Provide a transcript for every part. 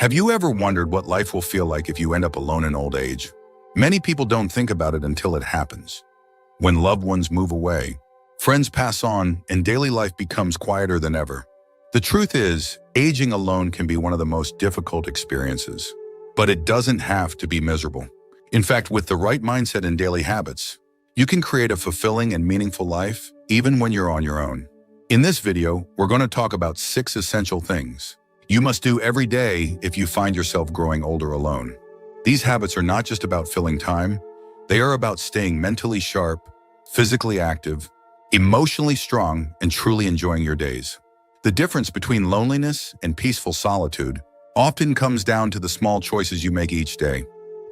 Have you ever wondered what life will feel like if you end up alone in old age? Many people don't think about it until it happens. When loved ones move away, friends pass on, and daily life becomes quieter than ever. The truth is, aging alone can be one of the most difficult experiences. But it doesn't have to be miserable. In fact, with the right mindset and daily habits, you can create a fulfilling and meaningful life even when you're on your own. In this video, we're going to talk about 6 essential things you must do every day if you find yourself growing older alone. These habits are not just about filling time, they are about staying mentally sharp, physically active, emotionally strong, and truly enjoying your days. The difference between loneliness and peaceful solitude often comes down to the small choices you make each day.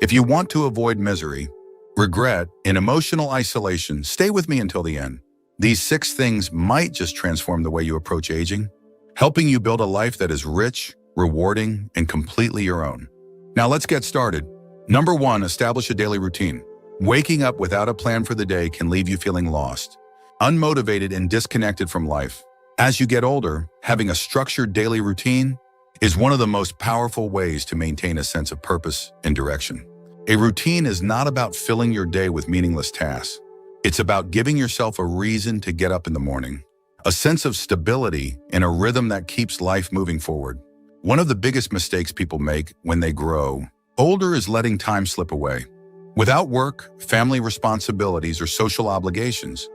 If you want to avoid misery, regret, and emotional isolation, stay with me until the end. These 6 things might just transform the way you approach aging, helping you build a life that is rich, rewarding, and completely your own. Now let's get started. Number 1, establish a daily routine. Waking up without a plan for the day can leave you feeling lost, unmotivated, and disconnected from life. As you get older, having a structured daily routine is one of the most powerful ways to maintain a sense of purpose and direction. A routine is not about filling your day with meaningless tasks. It's about giving yourself a reason to get up in the morning, a sense of stability, and a rhythm that keeps life moving forward. One of the biggest mistakes people make when they grow older is letting time slip away. Without work, family responsibilities, or social obligations,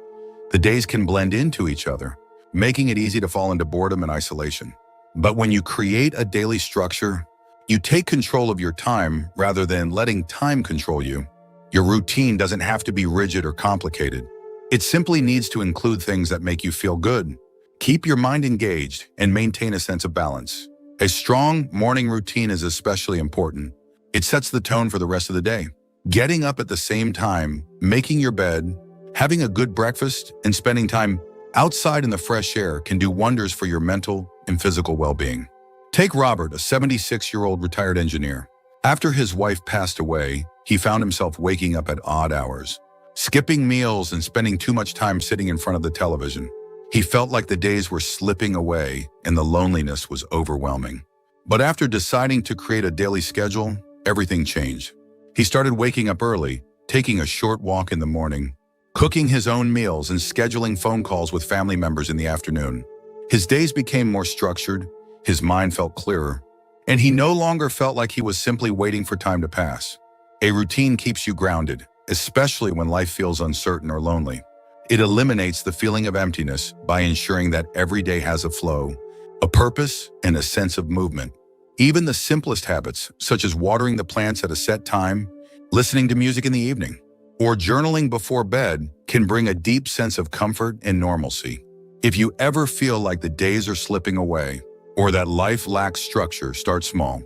the days can blend into each other, making it easy to fall into boredom and isolation. But when you create a daily structure, you take control of your time rather than letting time control you. Your routine doesn't have to be rigid or complicated. It simply needs to include things that make you feel good, keep your mind engaged, and maintain a sense of balance. A strong morning routine is especially important. It sets the tone for the rest of the day. Getting up at the same time, making your bed, having a good breakfast, and spending time outside in the fresh air can do wonders for your mental and physical well-being. Take Robert, a 76-year-old retired engineer. After his wife passed away, he found himself waking up at odd hours, skipping meals and spending too much time sitting in front of the television. He felt like the days were slipping away and the loneliness was overwhelming. But after deciding to create a daily schedule, everything changed. He started waking up early, taking a short walk in the morning, cooking his own meals, and scheduling phone calls with family members in the afternoon. His days became more structured, his mind felt clearer, and he no longer felt like he was simply waiting for time to pass. A routine keeps you grounded, especially when life feels uncertain or lonely. It eliminates the feeling of emptiness by ensuring that every day has a flow, a purpose, and a sense of movement. Even the simplest habits, such as watering the plants at a set time, listening to music in the evening, or journaling before bed, can bring a deep sense of comfort and normalcy. If you ever feel like the days are slipping away, or that life lacks structure, start small.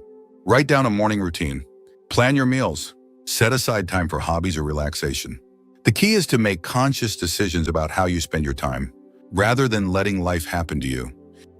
Write down a morning routine. Plan your meals. Set aside time for hobbies or relaxation. The key is to make conscious decisions about how you spend your time, rather than letting life happen to you.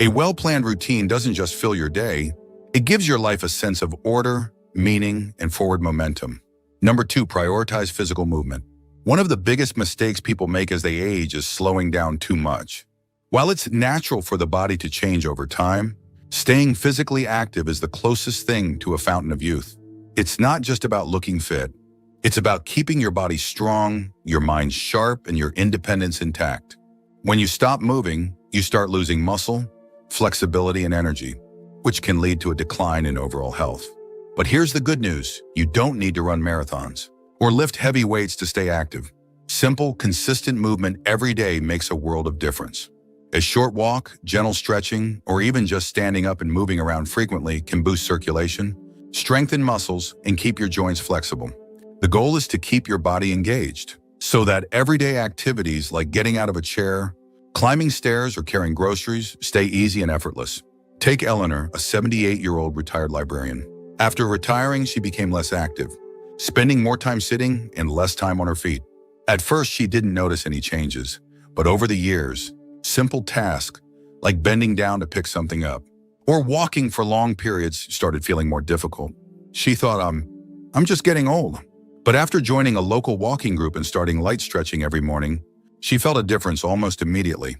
A well-planned routine doesn't just fill your day, it gives your life a sense of order, meaning, and forward momentum. Number 2, prioritize physical movement. One of the biggest mistakes people make as they age is slowing down too much. While it's natural for the body to change over time, staying physically active is the closest thing to a fountain of youth. It's not just about looking fit. It's about keeping your body strong, your mind sharp, and your independence intact. When you stop moving, you start losing muscle, flexibility, and energy, which can lead to a decline in overall health. But here's the good news. You don't need to run marathons or lift heavy weights to stay active. Simple, consistent movement every day makes a world of difference. A short walk, gentle stretching, or even just standing up and moving around frequently can boost circulation, strengthen muscles, and keep your joints flexible. The goal is to keep your body engaged so that everyday activities like getting out of a chair, climbing stairs, or carrying groceries stay easy and effortless. Take Eleanor, a 78-year-old retired librarian. After retiring, she became less active, spending more time sitting and less time on her feet. At first, she didn't notice any changes, but over the years, simple tasks like bending down to pick something up or walking for long periods started feeling more difficult. She thought, I'm just getting old. But after joining a local walking group and starting light stretching every morning, she felt a difference almost immediately.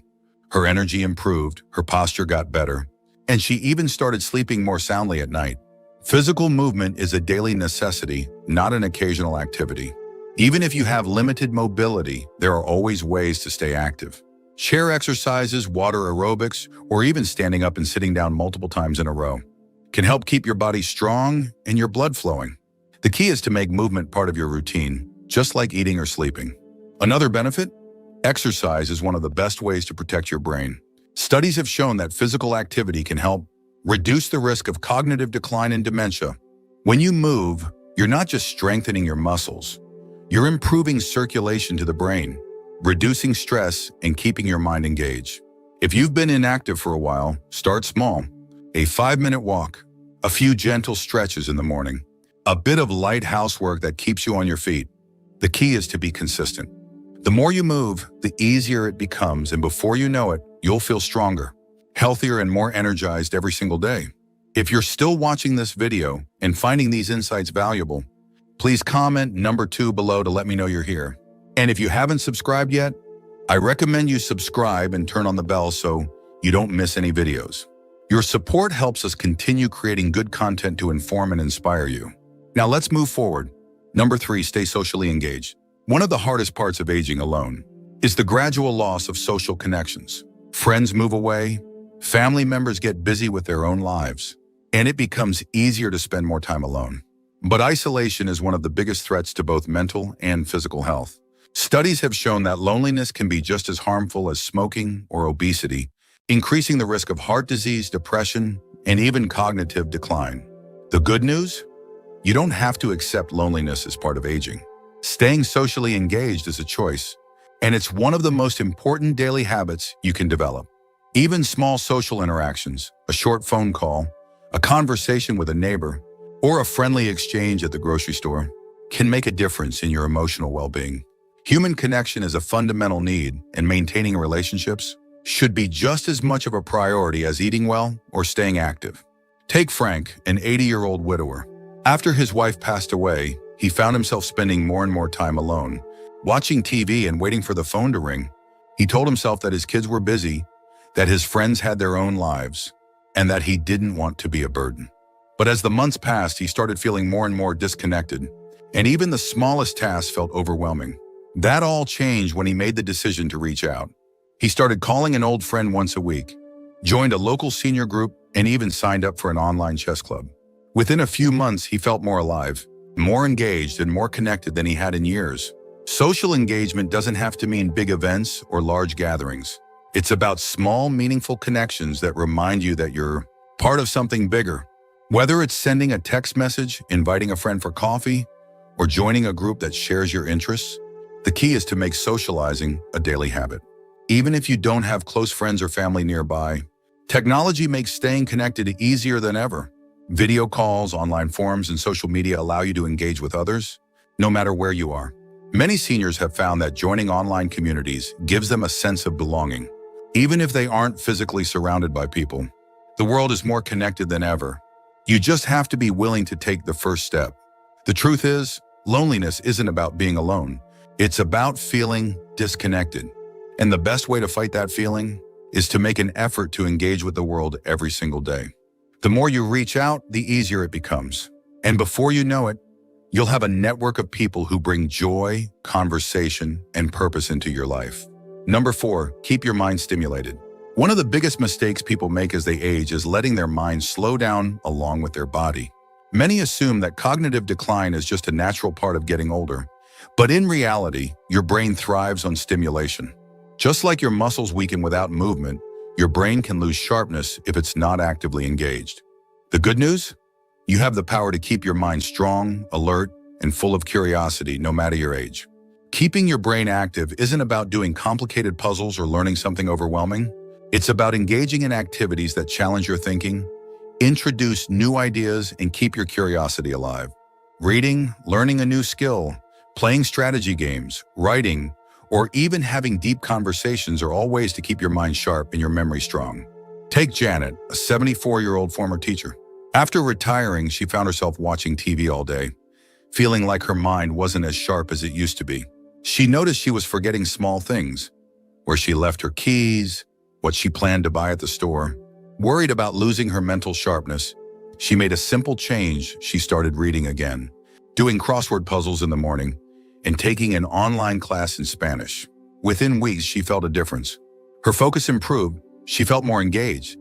Her energy improved, her posture got better, and she even started sleeping more soundly at night. Physical movement is a daily necessity, not an occasional activity. Even if you have limited mobility, there are always ways to stay active. Chair exercises, water aerobics, or even standing up and sitting down multiple times in a row can help keep your body strong and your blood flowing. The key is to make movement part of your routine, just like eating or sleeping. Another benefit? Exercise is one of the best ways to protect your brain. Studies have shown that physical activity can help reduce the risk of cognitive decline and dementia. When you move, you're not just strengthening your muscles, you're improving circulation to the brain, reducing stress, and keeping your mind engaged. If you've been inactive for a while, start small. A 5-minute walk, a few gentle stretches in the morning, a bit of light housework that keeps you on your feet. The key is to be consistent. The more you move, the easier it becomes, and before you know it, you'll feel stronger, healthier, and more energized every single day. If you're still watching this video and finding these insights valuable, please comment number 2 below to let me know you're here. And if you haven't subscribed yet, I recommend you subscribe and turn on the bell so you don't miss any videos. Your support helps us continue creating good content to inform and inspire you. Now let's move forward. Number 3, stay socially engaged. One of the hardest parts of aging alone is the gradual loss of social connections. Friends move away, family members get busy with their own lives, and it becomes easier to spend more time alone. But isolation is one of the biggest threats to both mental and physical health. Studies have shown that loneliness can be just as harmful as smoking or obesity, increasing the risk of heart disease, depression, and even cognitive decline. The good news? You don't have to accept loneliness as part of aging. Staying socially engaged is a choice, and it's one of the most important daily habits you can develop. Even small social interactions, a short phone call, a conversation with a neighbor, or a friendly exchange at the grocery store can make a difference in your emotional well-being. Human connection is a fundamental need, and maintaining relationships should be just as much of a priority as eating well or staying active. Take Frank, an 80-year-old widower. After his wife passed away, he found himself spending more and more time alone, watching TV and waiting for the phone to ring. He told himself that his kids were busy, that his friends had their own lives, and that he didn't want to be a burden. But as the months passed, he started feeling more and more disconnected, and even the smallest tasks felt overwhelming. That all changed when he made the decision to reach out. He started calling an old friend once a week, joined a local senior group, and even signed up for an online chess club. Within a few months, he felt more alive, more engaged, and more connected than he had in years. Social engagement doesn't have to mean big events or large gatherings. It's about small, meaningful connections that remind you that you're part of something bigger. Whether it's sending a text message, inviting a friend for coffee, or joining a group that shares your interests, the key is to make socializing a daily habit. Even if you don't have close friends or family nearby, technology makes staying connected easier than ever. Video calls, online forums, and social media allow you to engage with others, no matter where you are. Many seniors have found that joining online communities gives them a sense of belonging. Even if they aren't physically surrounded by people, the world is more connected than ever. You just have to be willing to take the first step. The truth is, loneliness isn't about being alone. It's about feeling disconnected. And the best way to fight that feeling is to make an effort to engage with the world every single day. The more you reach out, the easier it becomes. And before you know it, you'll have a network of people who bring joy, conversation, and purpose into your life. Number 4, keep your mind stimulated. One of the biggest mistakes people make as they age is letting their mind slow down along with their body. Many assume that cognitive decline is just a natural part of getting older. But in reality, your brain thrives on stimulation. Just like your muscles weaken without movement, your brain can lose sharpness if it's not actively engaged. The good news? You have the power to keep your mind strong, alert, and full of curiosity no matter your age. Keeping your brain active isn't about doing complicated puzzles or learning something overwhelming. It's about engaging in activities that challenge your thinking, introduce new ideas, and keep your curiosity alive. Reading, learning a new skill, playing strategy games, writing, or even having deep conversations are all ways to keep your mind sharp and your memory strong. Take Janet, a 74-year-old former teacher. After retiring, she found herself watching TV all day, feeling like her mind wasn't as sharp as it used to be. She noticed she was forgetting small things, where she left her keys, what she planned to buy at the store. Worried about losing her mental sharpness, She made a simple change. She started reading again, doing crossword puzzles in the morning, and taking an online class in Spanish. Within weeks, she felt a difference. Her focus improved, she felt more engaged,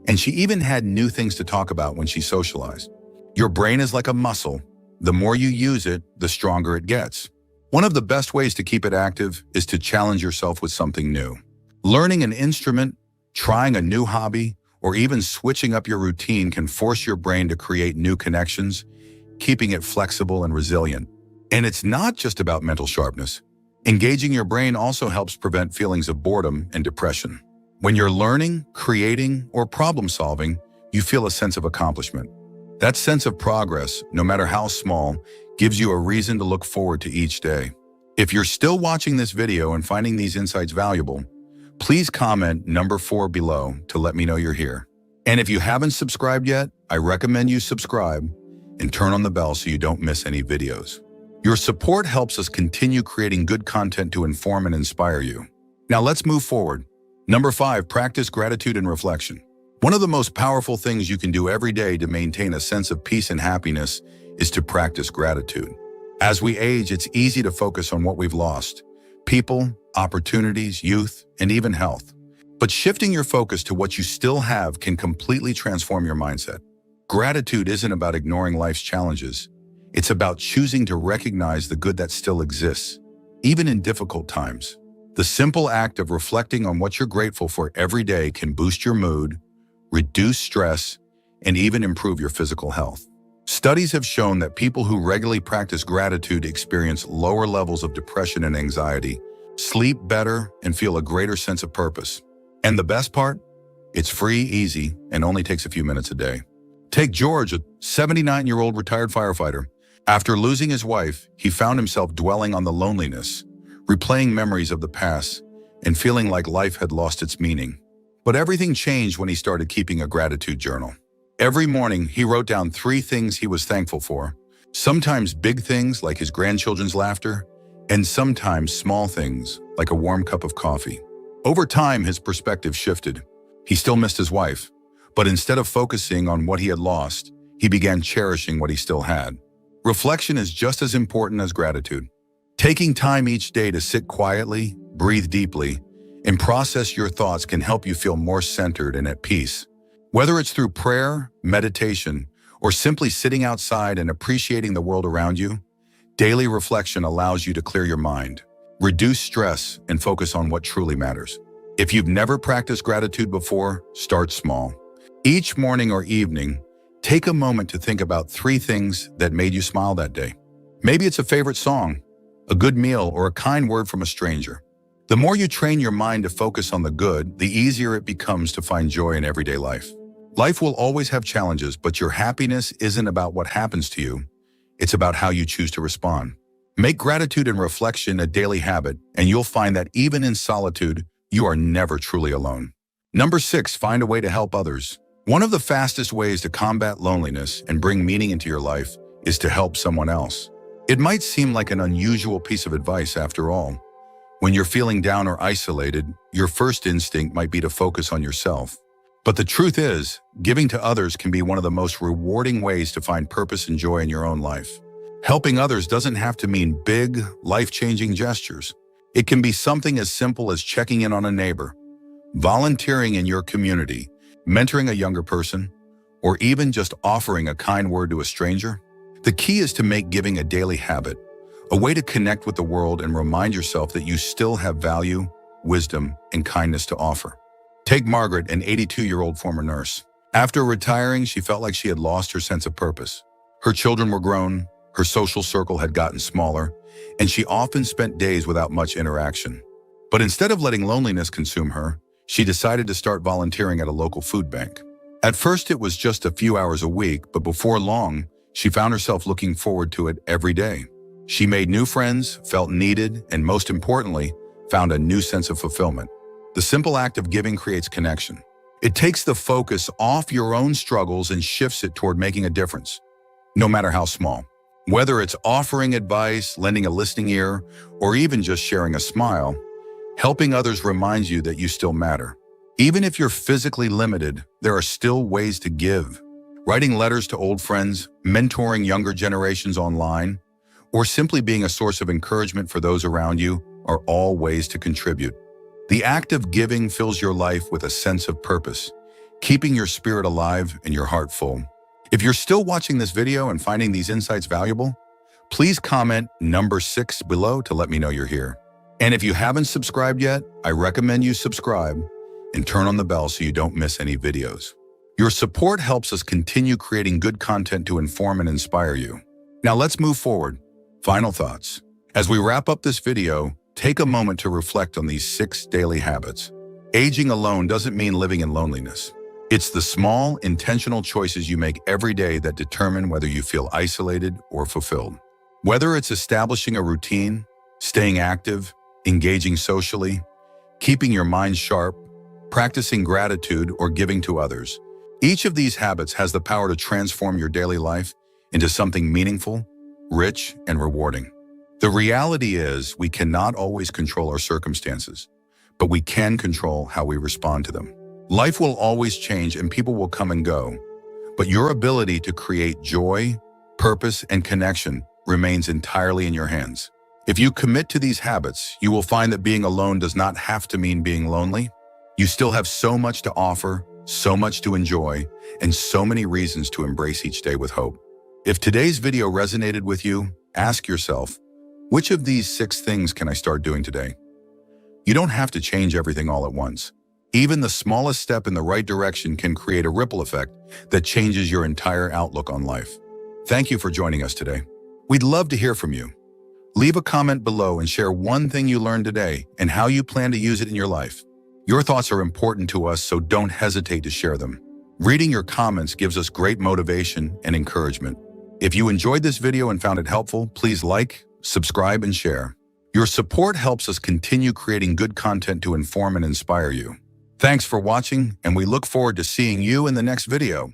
and she even had new things to talk about when she socialized. Your brain is like a muscle. The more you use it, the stronger it gets. One of the best ways to keep it active is to challenge yourself with something new. Learning an instrument, trying a new hobby, or even switching up your routine can force your brain to create new connections, keeping it flexible and resilient. And it's not just about mental sharpness. Engaging your brain also helps prevent feelings of boredom and depression. When you're learning, creating, or problem solving, you feel a sense of accomplishment. That sense of progress, no matter how small, gives you a reason to look forward to each day. If you're still watching this video and finding these insights valuable, please comment number 4 below to let me know you're here. And if you haven't subscribed yet, I recommend you subscribe and turn on the bell so you don't miss any videos. Your support helps us continue creating good content to inform and inspire you. Now let's move forward. Number 5, practice gratitude and reflection. One of the most powerful things you can do every day to maintain a sense of peace and happiness is to practice gratitude. As we age, it's easy to focus on what we've lost: people, opportunities, youth, and even health. But shifting your focus to what you still have can completely transform your mindset. Gratitude isn't about ignoring life's challenges. It's about choosing to recognize the good that still exists, even in difficult times. The simple act of reflecting on what you're grateful for every day can boost your mood, reduce stress, and even improve your physical health. Studies have shown that people who regularly practice gratitude experience lower levels of depression and anxiety, sleep better, and feel a greater sense of purpose. And the best part? It's free, easy, and only takes a few minutes a day. Take George, a 79-year-old retired firefighter. After losing his wife, he found himself dwelling on the loneliness, replaying memories of the past, and feeling like life had lost its meaning. But everything changed when he started keeping a gratitude journal. Every morning, he wrote down 3 things he was thankful for, sometimes big things like his grandchildren's laughter, and sometimes small things like a warm cup of coffee. Over time, his perspective shifted. He still missed his wife, but instead of focusing on what he had lost, he began cherishing what he still had. Reflection is just as important as gratitude. Taking time each day to sit quietly, breathe deeply, and process your thoughts can help you feel more centered and at peace. Whether it's through prayer, meditation, or simply sitting outside and appreciating the world around you, daily reflection allows you to clear your mind, reduce stress, and focus on what truly matters. If you've never practiced gratitude before, start small. Each morning or evening, take a moment to think about 3 things that made you smile that day. Maybe it's a favorite song, a good meal, or a kind word from a stranger. The more you train your mind to focus on the good, the easier it becomes to find joy in everyday life. Life will always have challenges, but your happiness isn't about what happens to you. It's about how you choose to respond. Make gratitude and reflection a daily habit, and you'll find that even in solitude, you are never truly alone. Number 6, find a way to help others. One of the fastest ways to combat loneliness and bring meaning into your life is to help someone else. It might seem like an unusual piece of advice after all. When you're feeling down or isolated, your first instinct might be to focus on yourself. But the truth is, giving to others can be one of the most rewarding ways to find purpose and joy in your own life. Helping others doesn't have to mean big, life-changing gestures. It can be something as simple as checking in on a neighbor, volunteering in your community, mentoring a younger person, or even just offering a kind word to a stranger. The key is to make giving a daily habit, a way to connect with the world and remind yourself that you still have value, wisdom, and kindness to offer. Take Margaret, an 82-year-old former nurse. After retiring, she felt like she had lost her sense of purpose. Her children were grown, her social circle had gotten smaller, and she often spent days without much interaction. But instead of letting loneliness consume her, she decided to start volunteering at a local food bank. At first, it was just a few hours a week, but before long, she found herself looking forward to it every day. She made new friends, felt needed, and most importantly, found a new sense of fulfillment. The simple act of giving creates connection. It takes the focus off your own struggles and shifts it toward making a difference, no matter how small. Whether it's offering advice, lending a listening ear, or even just sharing a smile, helping others reminds you that you still matter. Even if you're physically limited, there are still ways to give. Writing letters to old friends, mentoring younger generations online, or simply being a source of encouragement for those around you are all ways to contribute. The act of giving fills your life with a sense of purpose, keeping your spirit alive and your heart full. If you're still watching this video and finding these insights valuable, please comment number 6 below to let me know you're here. And if you haven't subscribed yet, I recommend you subscribe and turn on the bell so you don't miss any videos. Your support helps us continue creating good content to inform and inspire you. Now let's move forward. Final thoughts. As we wrap up this video, take a moment to reflect on these 6 daily habits. Aging alone doesn't mean living in loneliness. It's the small, intentional choices you make every day that determine whether you feel isolated or fulfilled. Whether it's establishing a routine, staying active, engaging socially, keeping your mind sharp, practicing gratitude, or giving to others, each of these habits has the power to transform your daily life into something meaningful, rich, and rewarding. The reality is we cannot always control our circumstances, but we can control how we respond to them. Life will always change and people will come and go, but your ability to create joy, purpose, and connection remains entirely in your hands. If you commit to these habits, you will find that being alone does not have to mean being lonely. You still have so much to offer, so much to enjoy, and so many reasons to embrace each day with hope. If today's video resonated with you, ask yourself, which of these 6 things can I start doing today? You don't have to change everything all at once. Even the smallest step in the right direction can create a ripple effect that changes your entire outlook on life. Thank you for joining us today. We'd love to hear from you. Leave a comment below and share one thing you learned today and how you plan to use it in your life. Your thoughts are important to us, so don't hesitate to share them. Reading your comments gives us great motivation and encouragement. If you enjoyed this video and found it helpful, please like, subscribe, and share. Your support helps us continue creating good content to inform and inspire you. Thanks for watching, and we look forward to seeing you in the next video.